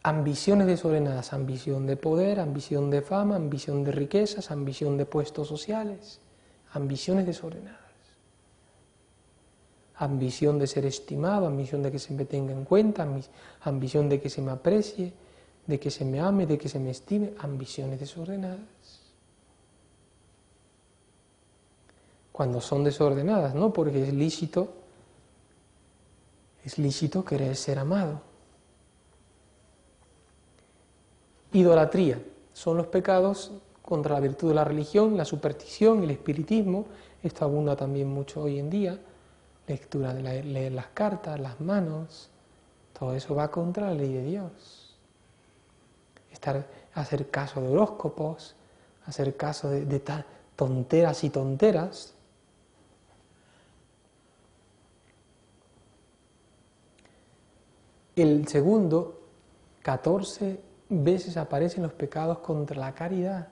Ambiciones desordenadas, ambición de poder, ambición de fama, ambición de riquezas, ambición de puestos sociales, ambiciones desordenadas. Ambición de ser estimado, ambición de que se me tenga en cuenta, ambición de que se me aprecie, de que se me ame, de que se me estime, ambiciones desordenadas. Cuando son desordenadas, ¿no? Porque es lícito querer ser amado. Idolatría, son los pecados contra la virtud de la religión, la superstición, el espiritismo, esto abunda también mucho hoy en día, lectura de leer las cartas, las manos, todo eso va contra la ley de Dios. Hacer caso de horóscopos, hacer caso de tonteras y tonteras. El segundo, 14 veces aparecen los pecados contra la caridad,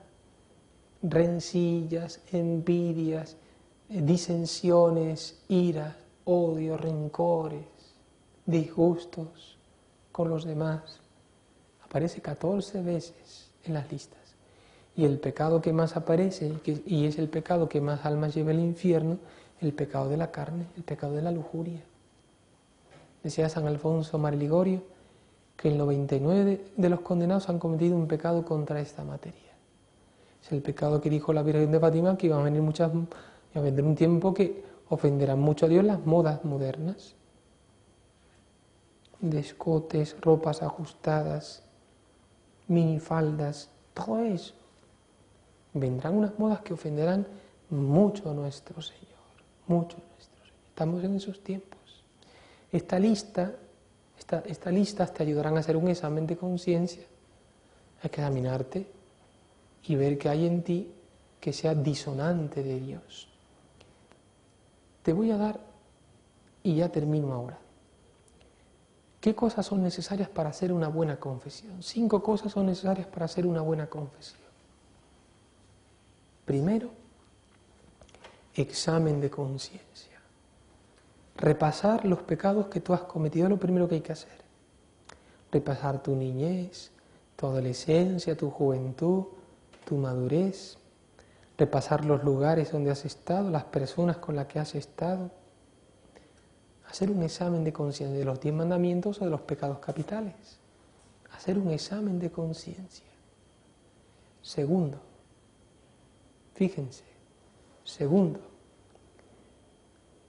rencillas, envidias, disensiones, iras, odios, rencores, disgustos con los demás. Aparece 14 veces en las listas. Y el pecado que más aparece, y es el pecado que más almas lleva al infierno, el pecado de la carne, el pecado de la lujuria. Decía San Alfonso Mariligorio que el 99 de los condenados han cometido un pecado contra esta materia. Es el pecado que dijo la Virgen de Fátima, que iba a venir un tiempo que ofenderán mucho a Dios las modas modernas. Descotes, ropas ajustadas, minifaldas, todo eso. Vendrán unas modas que ofenderán mucho a nuestro Señor, mucho a nuestro Señor. Estamos en esos tiempos. Estas listas te ayudarán a hacer un examen de conciencia, a examinarte y ver qué hay en ti que sea disonante de Dios. Te voy a dar, y ya termino ahora, ¿qué cosas son necesarias para hacer una buena confesión? 5 cosas son necesarias para hacer una buena confesión. Primero, examen de conciencia. Repasar los pecados que tú has cometido es lo primero que hay que hacer. Repasar tu niñez, tu adolescencia, tu juventud, tu madurez. Repasar los lugares donde has estado, las personas con las que has estado. Hacer un examen de conciencia de los 10 mandamientos o de los pecados capitales. Hacer un examen de conciencia. Segundo, fíjense,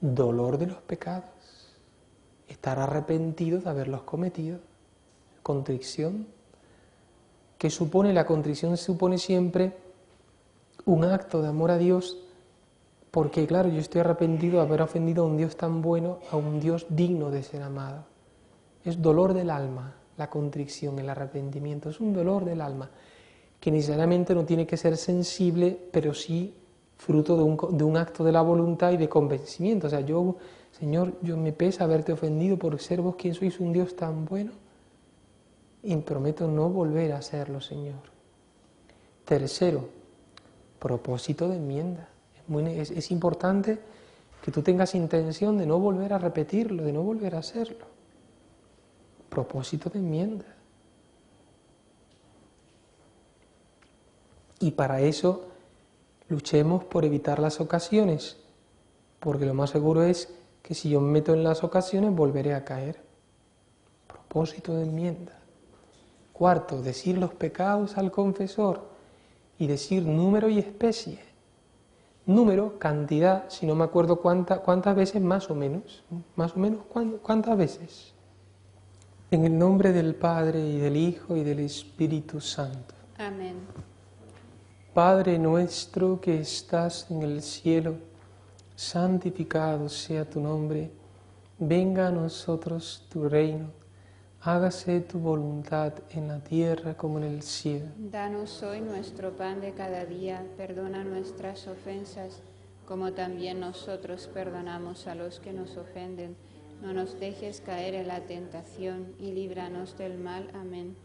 dolor de los pecados. estar arrepentido de haberlos cometido. Contrición. ¿Qué supone? La contrición supone siempre un acto de amor a Dios, porque claro, yo estoy arrepentido de haber ofendido a un Dios tan bueno, a un Dios digno de ser amado. Es dolor del alma, la contrición, el arrepentimiento, es un dolor del alma, que necesariamente no tiene que ser sensible, pero sí fruto de un acto de la voluntad y de convencimiento. O sea, yo, Señor, yo me pesa haberte ofendido por ser vos quien sois un Dios tan bueno, y prometo no volver a hacerlo, Señor. Tercero, propósito de enmienda. Es importante que tú tengas intención de no volver a repetirlo, de no volver a hacerlo. Propósito de enmienda. Y para eso luchemos por evitar las ocasiones, porque lo más seguro es que si yo me meto en las ocasiones volveré a caer. Propósito de enmienda. Cuarto, decir los pecados al confesor y decir número y especie. Número, cantidad, si no me acuerdo cuántas veces, más o menos, ¿cuántas veces? En el nombre del Padre y del Hijo y del Espíritu Santo. Amén. Padre nuestro que estás en el cielo, santificado sea tu nombre, venga a nosotros tu reino. Hágase tu voluntad en la tierra como en el cielo. Danos hoy nuestro pan de cada día, perdona nuestras ofensas, como también nosotros perdonamos a los que nos ofenden. No nos dejes caer en la tentación y líbranos del mal. Amén.